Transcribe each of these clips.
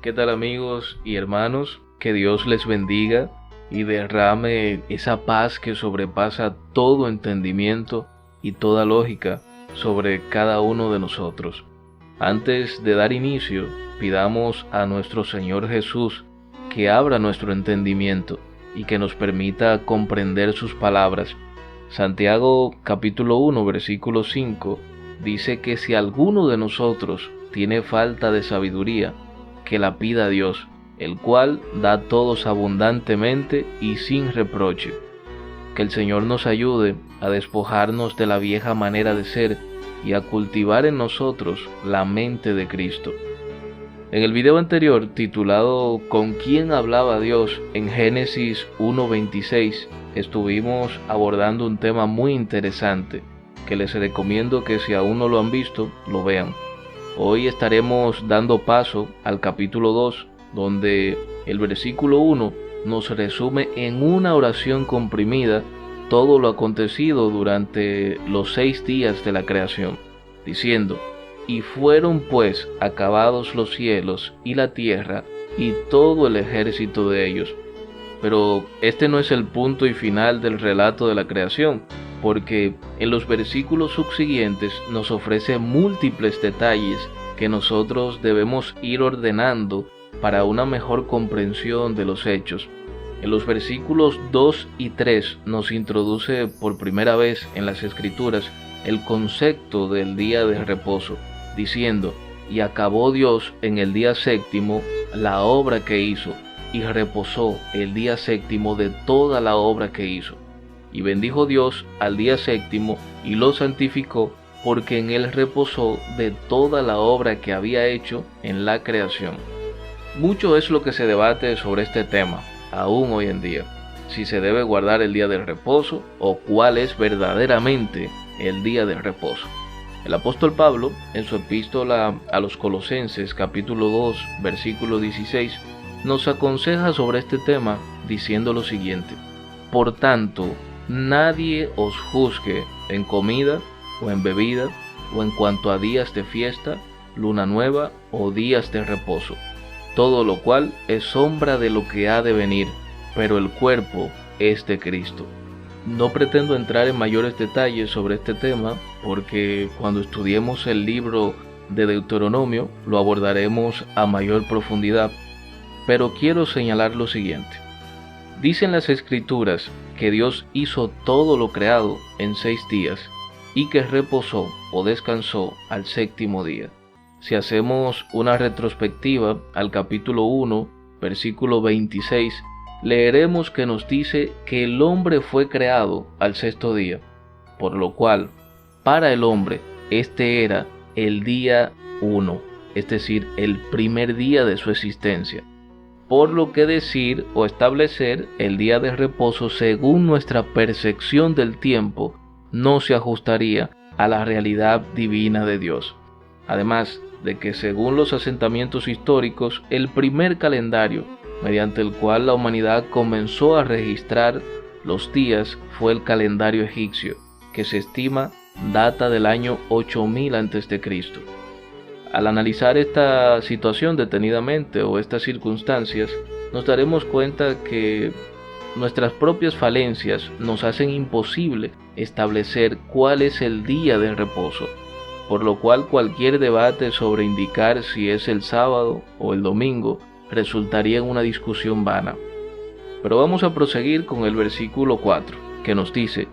¿Qué tal, amigos y hermanos? Que Dios les bendiga y derrame esa paz que sobrepasa todo entendimiento y toda lógica sobre cada uno de nosotros. Antes de dar inicio, pidamos a nuestro Señor Jesús que abra nuestro entendimiento y que nos permita comprender sus palabras. Santiago capítulo 1, versículo 5 dice que si alguno de nosotros tiene falta de sabiduría, que la pida a Dios, el cual da a todos abundantemente y sin reproche. Que el Señor nos ayude a despojarnos de la vieja manera de ser y a cultivar en nosotros la mente de Cristo. En el video anterior, titulado ¿Con quién hablaba Dios?, en Génesis 1:26, estuvimos abordando un tema muy interesante que les recomiendo que si aún no lo han visto, lo vean. Hoy estaremos dando paso al capítulo 2, donde el versículo 1 nos resume en una oración comprimida todo lo acontecido durante los 6 días de la creación, diciendo: y fueron pues acabados los cielos y la tierra y todo el ejército de ellos. Pero este no es el punto y final del relato de la creación, porque en los versículos subsiguientes nos ofrece múltiples detalles que nosotros debemos ir ordenando para una mejor comprensión de los hechos. En los versículos 2 y 3 nos introduce por primera vez en las Escrituras el concepto del día de reposo, diciendo: y acabó Dios en el día séptimo la obra que hizo, y reposó el día séptimo de toda la obra que hizo. Y bendijo Dios al día séptimo y lo santificó, porque en él reposó de toda la obra que había hecho en la creación. Mucho es lo que se debate sobre este tema, aún hoy en día, si se debe guardar el día del reposo o cuál es verdaderamente el día del reposo. El apóstol Pablo, en su epístola a los Colosenses, capítulo 2, versículo 16, nos aconseja sobre este tema diciendo lo siguiente: por tanto, nadie os juzgue en comida o en bebida, o en cuanto a días de fiesta, luna nueva o días de reposo, todo lo cual es sombra de lo que ha de venir, pero el cuerpo es de Cristo. No pretendo entrar en mayores detalles sobre este tema, porque cuando estudiemos el libro de Deuteronomio lo abordaremos a mayor profundidad, pero quiero señalar lo siguiente. Dicen las Escrituras que Dios hizo todo lo creado en 6 días, y que reposó o descansó al séptimo día. Si hacemos una retrospectiva al capítulo 1, versículo 26, leeremos que nos dice que el hombre fue creado al 6º día, por lo cual, para el hombre, este era el día 1, es decir, el primer día de su existencia. Por lo que decir o establecer el día de reposo según nuestra percepción del tiempo no se ajustaría a la realidad divina de Dios. Además de que según los asentamientos históricos, el primer calendario mediante el cual la humanidad comenzó a registrar los días fue el calendario egipcio, que se estima data del año 8000 a.C. Al analizar esta situación detenidamente o estas circunstancias, nos daremos cuenta que nuestras propias falencias nos hacen imposible establecer cuál es el día de reposo, por lo cual cualquier debate sobre indicar si es el sábado o el domingo resultaría en una discusión vana. Pero vamos a proseguir con el versículo 4, que nos dice: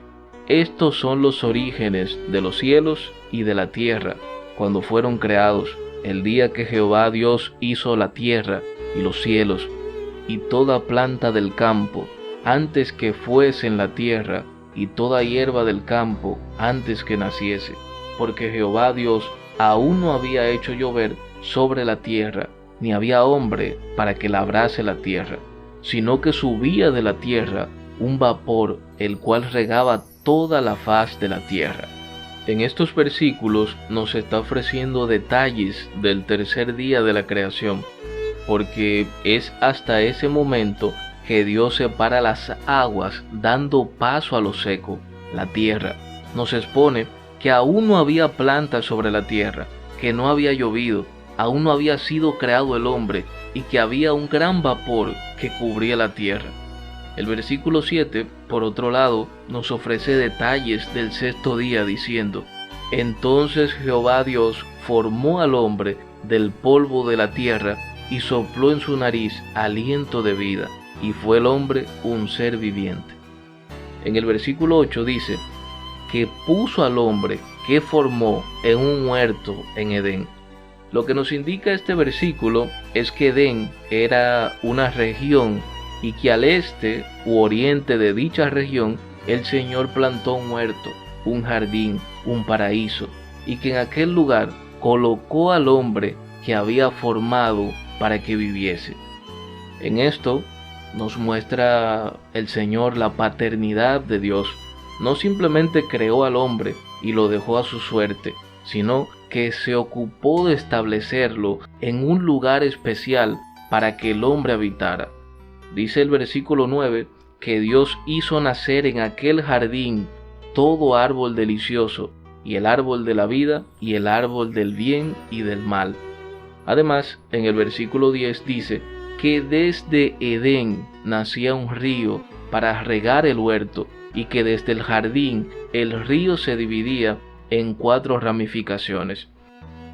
estos son los orígenes de los cielos y de la tierra, cuando fueron creados, el día que Jehová Dios hizo la tierra y los cielos, y toda planta del campo, antes que fuese en la tierra, y toda hierba del campo, antes que naciese, porque Jehová Dios aún no había hecho llover sobre la tierra, ni había hombre para que labrase la tierra, sino que subía de la tierra un vapor, el cual regaba toda la faz de la tierra. En estos versículos nos está ofreciendo detalles del tercer día de la creación, porque es hasta ese momento que Dios separa las aguas, dando paso a lo seco, la tierra. Nos expone que aún no había plantas sobre la tierra, que no había llovido, aún no había sido creado el hombre y que había un gran vapor que cubría la tierra. El versículo 7, por otro lado, nos ofrece detalles del sexto día diciendo: Entonces Jehová Dios formó al hombre del polvo de la tierra y sopló en su nariz aliento de vida, y fue el hombre un ser viviente. En el versículo 8 dice que puso al hombre que formó en un huerto en Edén. Lo que nos indica este versículo es que Edén era una región y que al este u oriente de dicha región el Señor plantó un huerto, un jardín, un paraíso, y que en aquel lugar colocó al hombre que había formado para que viviese. En esto nos muestra el Señor la paternidad de Dios. No simplemente creó al hombre y lo dejó a su suerte, sino que se ocupó de establecerlo en un lugar especial para que el hombre habitara. Dice el versículo 9 que Dios hizo nacer en aquel jardín todo árbol delicioso, y el árbol de la vida y el árbol del bien y del mal. Además, en el versículo 10 dice que desde Edén nacía un río para regar el huerto, y que desde el jardín el río se dividía en 4 ramificaciones.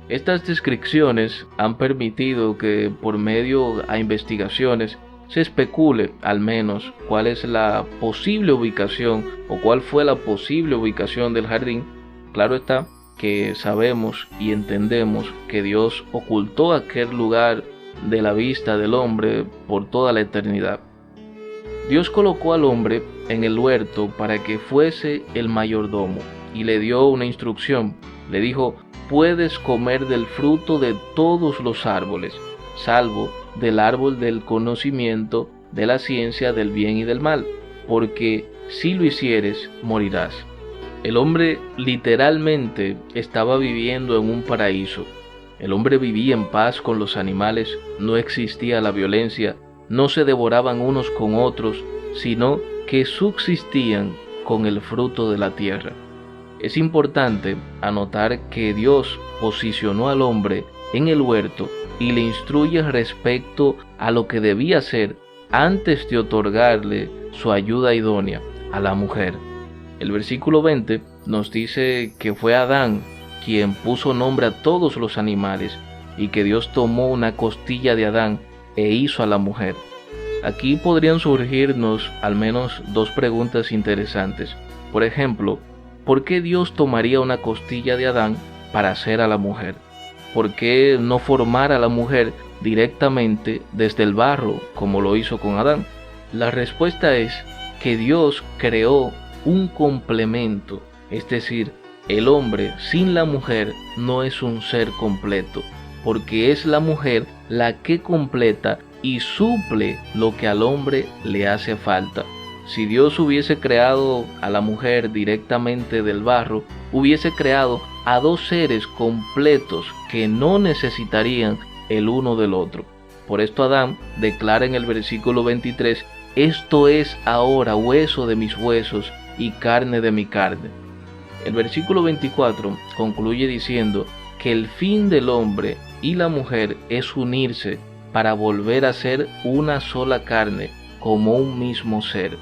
Estas descripciones han permitido que por medio a investigaciones se especule al menos cuál es la posible ubicación o cuál fue la posible ubicación del jardín. Claro está que sabemos y entendemos que Dios ocultó aquel lugar de la vista del hombre por toda la eternidad. Dios colocó al hombre en el huerto para que fuese el mayordomo y le dio una instrucción. Le dijo: puedes comer del fruto de todos los árboles, salvo del árbol del conocimiento de la ciencia del bien y del mal, porque si lo hicieres, morirás. El hombre literalmente estaba viviendo en un paraíso. El hombre vivía en paz con los animales, no existía la violencia, no se devoraban unos con otros, sino que subsistían con el fruto de la tierra. Es importante anotar que Dios posicionó al hombre en el huerto y le instruye respecto a lo que debía hacer antes de otorgarle su ayuda idónea a la mujer. El versículo 20 nos dice que fue Adán quien puso nombre a todos los animales y que Dios tomó una costilla de Adán e hizo a la mujer. Aquí podrían surgirnos al menos 2 preguntas interesantes. Por ejemplo, ¿por qué Dios tomaría una costilla de Adán para hacer a la mujer? ¿Por qué no formar a la mujer directamente desde el barro como lo hizo con Adán? La respuesta es que Dios creó un complemento, es decir, el hombre sin la mujer no es un ser completo, porque es la mujer la que completa y suple lo que al hombre le hace falta. Si Dios hubiese creado a la mujer directamente del barro, hubiese creado a 2 seres completos que no necesitarían el uno del otro. Por esto Adán declara en el versículo 23, esto es ahora hueso de mis huesos y carne de mi carne. El versículo 24 concluye diciendo que el fin del hombre y la mujer es unirse para volver a ser una sola carne, como un mismo ser.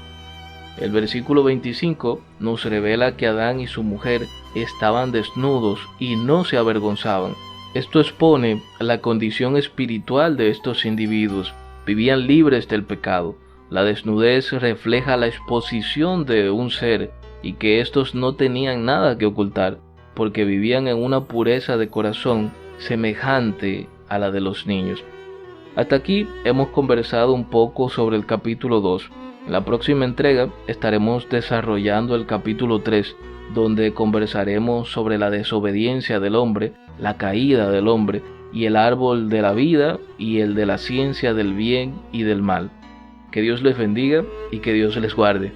El versículo 25 nos revela que Adán y su mujer estaban desnudos y no se avergonzaban. Esto expone la condición espiritual de estos individuos. Vivían libres del pecado. La desnudez refleja la exposición de un ser y que estos no tenían nada que ocultar, porque vivían en una pureza de corazón semejante a la de los niños. Hasta aquí hemos conversado un poco sobre el capítulo 2. En la próxima entrega estaremos desarrollando el capítulo 3, donde conversaremos sobre la desobediencia del hombre, la caída del hombre y el árbol de la vida y el de la ciencia del bien y del mal. Que Dios les bendiga y que Dios les guarde.